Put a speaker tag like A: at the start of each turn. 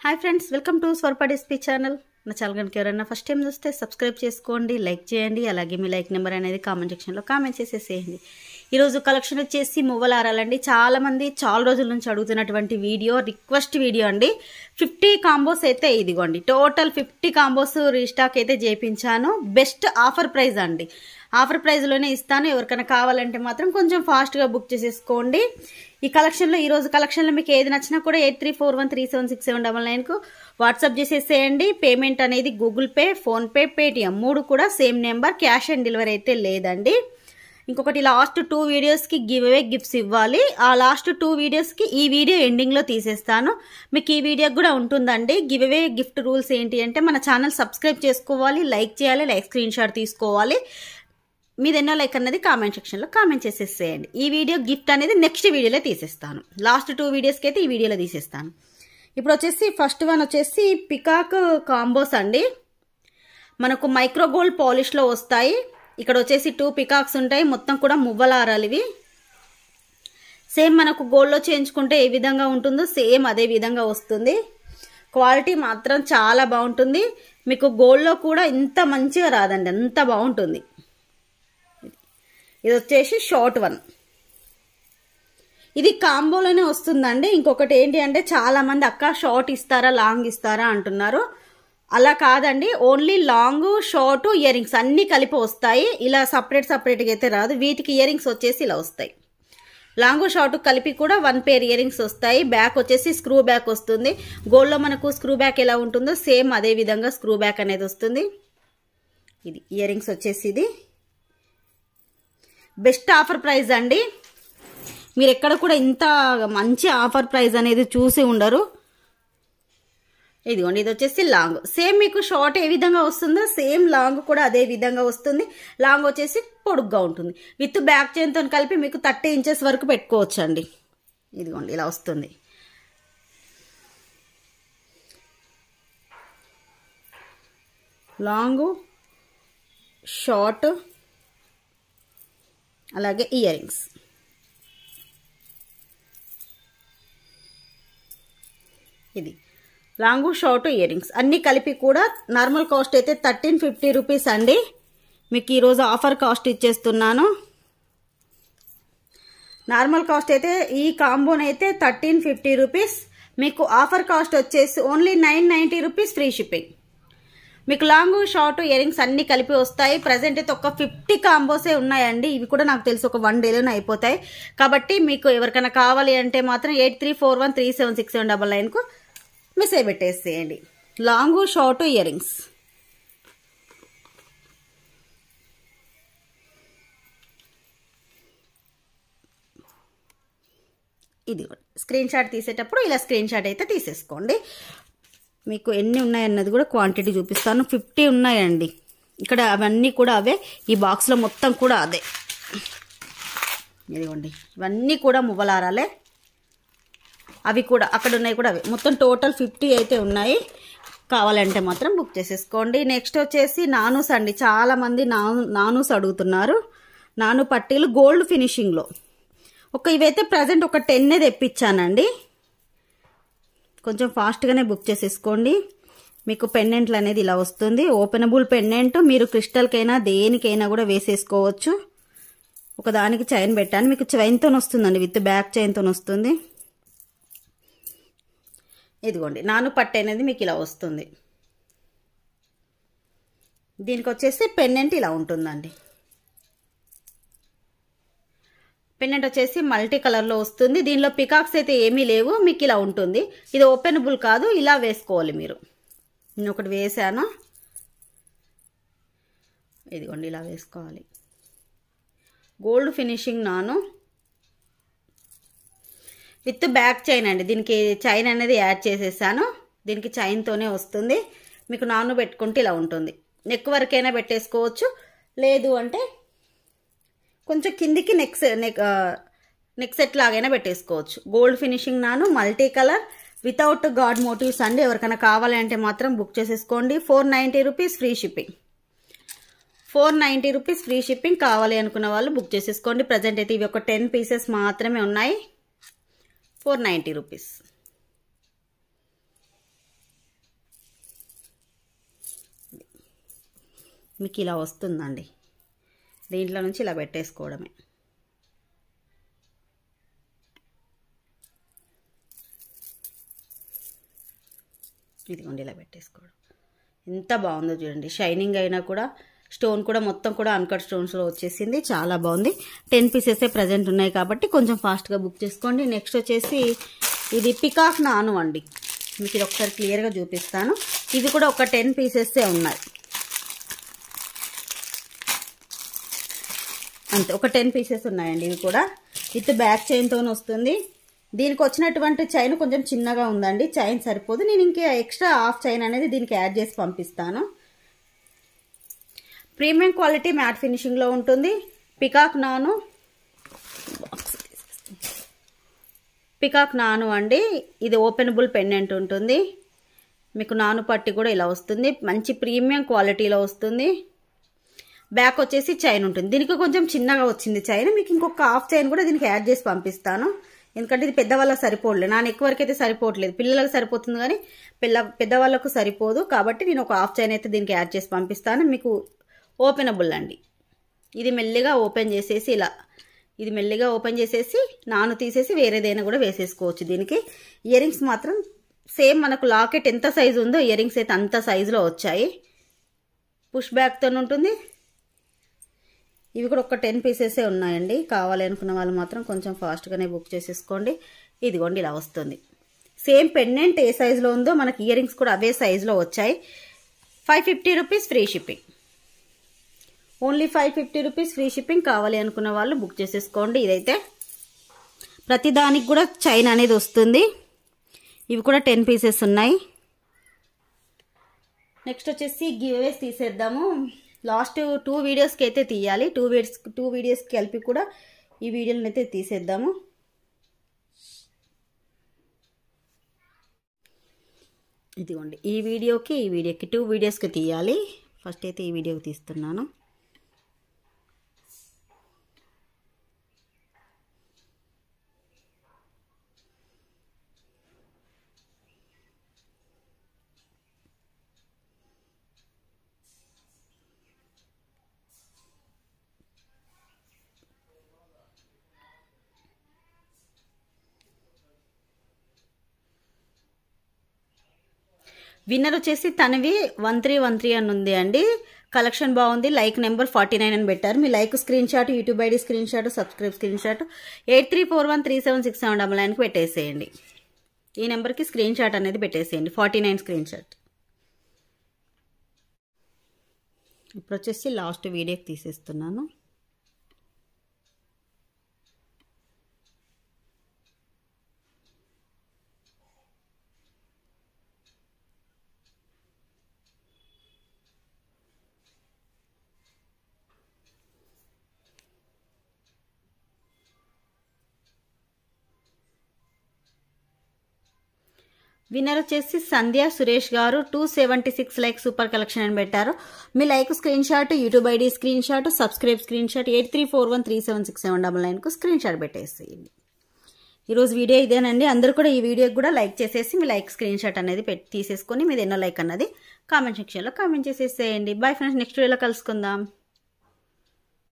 A: Hi friends, welcome to స్వర్పడిస్పీ channel. నా channel కనుక ఎవరైనా ఫస్ట్ టైం చూస్తే సబ్స్క్రైబ్ చేసుకోండి, లైక్ చేయండి. అలాగే మీ లైక్ నెంబర్ అనేది కామెంట్ సెక్షన్లో కామెంట్ చేసేసేయండి. ఈరోజు కలెక్షన్ వచ్చేసి మువ్వలారాలండి. చాలామంది చాలా రోజుల నుంచి అడుగుతున్నటువంటి రిక్వెస్ట్ వీడియో అండి. 50 కాంబోస్ అయితే ఇదిగోండి, టోటల్ 50 కాంబోస్ రీస్టాక్ అయితే చేయించాను. బెస్ట్ ఆఫర్ ప్రైస్ అండి. ఆఫర్ ప్రైస్లోనే ఇస్తాను. ఎవరికైనా కావాలంటే మాత్రం కొంచెం ఫాస్ట్గా బుక్ చేసేసుకోండి. ఈ కలెక్షన్లో ఈరోజు కలెక్షన్లో మీకు ఏది నచ్చినా కూడా 8341376799కు వాట్సాప్ చేసేసేయండి. పేమెంట్ అనేది గూగుల్ పే, ఫోన్పే, పేటిఎం 3 కూడా same number. Cash on delivery అయితే లేదండి. ఇంకొకటి, లాస్ట్ 2 వీడియోస్కి గివ్ అవే గిఫ్ట్స్ ఇవ్వాలి. ఆ లాస్ట్ 2 వీడియోస్కి ఈ వీడియో ఎండింగ్లో తీసేస్తాను. మీకు ఈ వీడియోకి కూడా ఉంటుందండి. గివ్ అవే గిఫ్ట్ రూల్స్ ఏంటి అంటే, మన ఛానల్ సబ్స్క్రైబ్ చేసుకోవాలి, లైక్ చేయాలి, లైక్ స్క్రీన్ షాట్ తీసుకోవాలి. మీది ఎన్నో లైక్ అన్నది కామెంట్ సెక్షన్లో కామెంట్ చేసేసేయండి. ఈ వీడియో గిఫ్ట్ అనేది నెక్స్ట్ వీడియోలో తీసేస్తాను. లాస్ట్ 2 వీడియోస్కి అయితే ఈ వీడియోలో తీసేస్తాను. ఇప్పుడు వచ్చేసి ఫస్ట్ వన్ వచ్చేసి పికాక్ కాంబోస్ అండి. మనకు మైక్రో గోల్డ్ పాలిష్లో వస్తాయి. ఇక్కడ వచ్చేసి 2 పికాక్స్ ఉంటాయి. మొత్తం కూడా మువ్వలారాలు ఇవి. సేమ్ మనకు గోల్డ్లో చేయించుకుంటే ఏ విధంగా ఉంటుందో సేమ్ అదే విధంగా వస్తుంది. క్వాలిటీ మాత్రం చాలా బాగుంటుంది. మీకు గోల్డ్లో కూడా ఇంత మంచిగా రాదండి, అంత బాగుంటుంది. ఇది వచ్చేసి షార్ట్ వన్. ఇది కాంబోలోనే వస్తుందండి. ఇంకొకటి ఏంటి అంటే, చాలా మంది అక్క షార్ట్ ఇస్తారా లాంగ్ ఇస్తారా అంటున్నారు. అలా కాదండి, only long short ear rings అన్నీ కలిపి వస్తాయి. ఇలా సపరేట్గా అయితే రాదు. వీటికి ఇయర్ రింగ్స్ వచ్చేసి ఇలా వస్తాయి. లాంగ్ షార్ట్ కలిపి కూడా 1 పేర్ ఇయర్ రింగ్స్ వస్తాయి. బ్యాక్ వచ్చేసి స్క్రూ బ్యాక్ వస్తుంది. గోల్డ్లో మనకు స్క్రూ బ్యాక్ ఎలా ఉంటుందో సేమ్ అదే విధంగా స్క్రూ బ్యాక్ అనేది వస్తుంది. ఇది ఇయర్ రింగ్స్ వచ్చేసి ఇది బెస్ట్ ఆఫర్ ప్రైస్ అండి. మీరు ఎక్కడ కూడా ఇంత మంచి ఆఫర్ ప్రైస్ అనేది చూసి ఉండరు. ఇదిగోండి, ఇది వచ్చేసి లాంగ్. సేమ్ మీకు షార్ట్ ఏ విధంగా వస్తుందో సేమ్ లాంగ్ కూడా అదే విధంగా వస్తుంది. లాంగ్ వచ్చేసి పొడుగ్గా ఉంటుంది. విత్ బ్యాక్ చైన్తో కలిపి మీకు 30 ఇంచెస్ వరకు పెట్టుకోవచ్చు అండి. ఇదిగోండి, ఇలా వస్తుంది. లాంగ్, షార్ట్, అలాగే ఇయర్ రింగ్స్. ఇది లాంగ్, షార్ట్, ఇయర్ రింగ్స్ అన్నీ కలిపి కూడా నార్మల్ కాస్ట్ అయితే 1350 రూపీస్ అండి. మీకు ఈరోజు ఆఫర్ కాస్ట్ ఇచ్చేస్తున్నాను. నార్మల్ కాస్ట్ అయితే ఈ కాంబోనైతే 1350 రూపీస్. మీకు ఆఫర్ కాస్ట్ వచ్చేసి ఓన్లీ 990 రూపీస్ ఫ్రీ షిప్పింగ్. మీకు లాంగ్, షార్ట్, ఇయర్ రింగ్స్ అన్ని కలిపి వస్తాయి. ప్రజెంట్ అయితే ఒక 50 కాంబోసే ఉన్నాయండి. ఇవి కూడా నాకు తెలిసి ఒక 1 డేలోనే అయిపోతాయి. కాబట్టి మీకు ఎవరికైనా కావాలి అంటే మాత్రం 8341376799కు మెసేజ్ పెట్టేసేయండి. Long, short, ear rings. ఇది స్క్రీన్ షాట్ తీసేటప్పుడు ఇలా స్క్రీన్ షాట్ అయితే తీసేసుకోండి. మీకు ఎన్ని ఉన్నాయన్నది కూడా క్వాంటిటీ చూపిస్తాను. 50 ఉన్నాయండి. ఇక్కడ అవన్నీ కూడా అవే. ఈ బాక్స్లో మొత్తం కూడా అదే. ఇదిగోండి, ఇవన్నీ కూడా మువ్వలారాలే. అవి కూడా అక్కడ ఉన్నాయి కూడా అవే. మొత్తం టోటల్ 50 అయితే ఉన్నాయి. కావాలంటే మాత్రం బుక్ చేసేసుకోండి. నెక్స్ట్ వచ్చేసి నానూస్ అండి. చాలామంది నానూస్ అడుగుతున్నారు. నాను పట్టీలు గోల్డ్ ఫినిషింగ్లో ఇవైతే ప్రజెంట్ ఒక 10 తెప్పించానండి. కొంచెం ఫాస్ట్గానే బుక్ చేసేసుకోండి. మీకు పెండెంట్లు అనేది ఇలా వస్తుంది. Openable pendant. మీరు క్రిస్టల్కైనా దేనికైనా కూడా వేసేసుకోవచ్చు. ఒకదానికి చైన్ పెట్టాను. మీకు చైన్తో వస్తుందండి, విత్ బ్యాక్ చైన్తో వస్తుంది. ఇదిగోండి, నాను పట్టు అనేది మీకు ఇలా వస్తుంది. దీనికి వచ్చేసి పెండెంట్ ఇలా ఉంటుందండి. పెండెంట్ వచ్చేసి మల్టీ కలర్లో వస్తుంది. దీనిలో పికాక్స్ అయితే ఏమీ లేవు. మీకు ఇలా ఉంటుంది. ఇది ఓపెనబుల్ కాదు, ఇలా వేసుకోవాలి మీరు. నేను ఒకటి వేసాను. ఇదిగోండి, ఇలా వేసుకోవాలి. గోల్డ్ ఫినిషింగ్ నాను విత్ బ్యాక్ చైన్ అండి. దీనికి చైన్ అనేది యాడ్ చేసేసాను. దీనికి చైన్తోనే వస్తుంది. మీకు నాను పెట్టుకుంటే ఇలా ఉంటుంది. నెక్ వరకైనా పెట్టేసుకోవచ్చు. లేదు అంటే కొంచెం కిందికి నెక్ సెట్ లాగైనా పెట్టేసుకోవచ్చు. గోల్డ్ ఫినిషింగ్ నాను, multi colour, without god motives అండి. ఎవరికైనా కావాలి అంటే మాత్రం బుక్ చేసేసుకోండి. 490 rupees free shipping. 490 rupees free shipping. కావాలి అనుకున్న వాళ్ళు బుక్ చేసేసుకోండి. ప్రజెంట్ అయితే ఇవి ఒక 10 పీసెస్ మాత్రమే ఉన్నాయి. 490 రూపీస్. మీకు ఇలా వస్తుందండి. దీంట్లో నుంచి ఇలా పెట్టేసుకోవడమే. ఇదిగోండి ఇలా పెట్టేసుకోవడం. ఎంత బాగుందో చూడండి. షైనింగ్ అయినా కూడా స్టోన్ కూడా మొత్తం కూడా అన్కట్ స్టోన్స్లో వచ్చేసింది. చాలా బాగుంది. 10 పీసెసే ప్రజెంట్ ఉన్నాయి కాబట్టి కొంచెం ఫాస్ట్గా బుక్ చేసుకోండి. నెక్స్ట్ వచ్చేసి ఇది పికాక్ నాను అండి. మీకు ఇది ఒకసారి క్లియర్గా చూపిస్తాను. ఇది కూడా ఒక 10 పీసెసే ఉన్నాయి అంతే. ఒక 10 పీసెస్ ఉన్నాయండి. ఇవి కూడా విత్ బ్యాక్ చైన్తో వస్తుంది. దీనికి వచ్చినటువంటి చైన్ కొంచెం చిన్నగా ఉందండి. చైన్ సరిపోదు. నేను ఇంకా ఎక్స్ట్రా హాఫ్ చైన్ అనేది దీనికి యాడ్ చేసి పంపిస్తాను. ప్రీమియం క్వాలిటీ మ్యాట్ ఫినిషింగ్లో ఉంటుంది. పికాక్ నాను అండి. ఇది ఓపెనబుల్ పెండెంట్ ఉంటుంది. మీకు నాను పట్టి కూడా ఇలా వస్తుంది. మంచి ప్రీమియం క్వాలిటీలో వస్తుంది. బ్యాక్ వచ్చేసి చైన్ ఉంటుంది. దీనికి కొంచెం చిన్నగా వచ్చింది చైన్. మీకు ఇంకొక హాఫ్ చైన్ కూడా దీనికి యాడ్ చేసి పంపిస్తాను. ఎందుకంటే ఇది పెద్దవాళ్ళకి సరిపోలేదు. నా నెక్ వరకు అయితే సరిపోవట్లేదు. పిల్లలకు సరిపోతుంది కానీ పెద్దవాళ్ళకు సరిపోదు. కాబట్టి నేను ఒక హాఫ్ చైన్ అయితే దీనికి యాడ్ చేసి పంపిస్తాను. మీకు ఓపెనబుల్ అండి. ఇది మెల్లిగా ఓపెన్ చేసేసి ఇలా ఇది మెల్లిగా ఓపెన్ చేసేసి నాను తీసేసి వేరేదైనా కూడా వేసేసుకోవచ్చు. దీనికి ఇయర్ రింగ్స్ మాత్రం సేమ్ మనకు లాకెట్ ఎంత సైజు ఉందో ఇయర్ రింగ్స్ అయితే అంత సైజులో వచ్చాయి. పుష్ బ్యాక్తో ఉంటుంది. ఇవి కూడా ఒక 10 పీసెసే ఉన్నాయండి. కావాలి అనుకున్న వాళ్ళు మాత్రం కొంచెం ఫాస్ట్గానే బుక్ చేసేసుకోండి. ఇదిగోండి ఇలా వస్తుంది. సేమ్ పెండెంట్ ఏ సైజులో ఉందో మనకి ఇయర్ రింగ్స్ కూడా అవే సైజులో వచ్చాయి. 550 rupees free shipping. Only 550 rupees free shipping. కావాలి అనుకున్న వాళ్ళు బుక్ చేసేసుకోండి. ఇదైతే ప్రతిదానికి కూడా చైన్ అనేది వస్తుంది. ఇవి కూడా 10 పీసెస్ ఉన్నాయి. నెక్స్ట్ వచ్చేసి గివ్ అవేస్ తీసేద్దాము. లాస్ట్ 2 వీడియోస్కి అయితే తీయాలి. 2 వీడియోస్కి కలిపి కూడా ఈ వీడియోని అయితే తీసేద్దాము. ఇదిగోండి ఈ వీడియోకి 2 వీడియోస్కి తీయాలి. ఫస్ట్ అయితే ఈ వీడియోకి తీస్తున్నాను. విన్నర్ వచ్చేసి తనవి 1313 అని ఉంది అండి. కలెక్షన్ బాగుంది. లైక్ నెంబర్ 49 అని పెట్టారు. మీ like screen shot, YouTube ID screen shot, subscribe screen shot 8341376799కి పెట్టేసేయండి. ఈ నెంబర్కి స్క్రీన్ షాట్ అనేది పెట్టేసేయండి. 49 స్క్రీన్ షాట్. ఇప్పుడు వచ్చేసి లాస్ట్ వీడియోకి తీసేస్తున్నాను. విన్నర్ వచ్చేసి సంధ్య సురేష్ గారు 276 లైక్ సూపర్ కలెక్షన్ అని పెట్టారు. మీ like screen shot, YouTube ID screen shot, subscribe screen shot 8341376799కు స్క్రీన్ షాట్ పెట్టేసేయండి. ఈరోజు వీడియో ఇదేనండి. అందరూ కూడా ఈ వీడియోకి కూడా లైక్ చేసేసి మీ లైక్ స్క్రీన్ షాట్ అనేది తీసేసుకొని మీది ఎన్నో లైక్ అన్నది కామెంట్ సెక్షన్లో కామెంట్ చేసేసేయండి. Bye friends. నెక్స్ట్ వీడియోలో కలుసుకుందాం.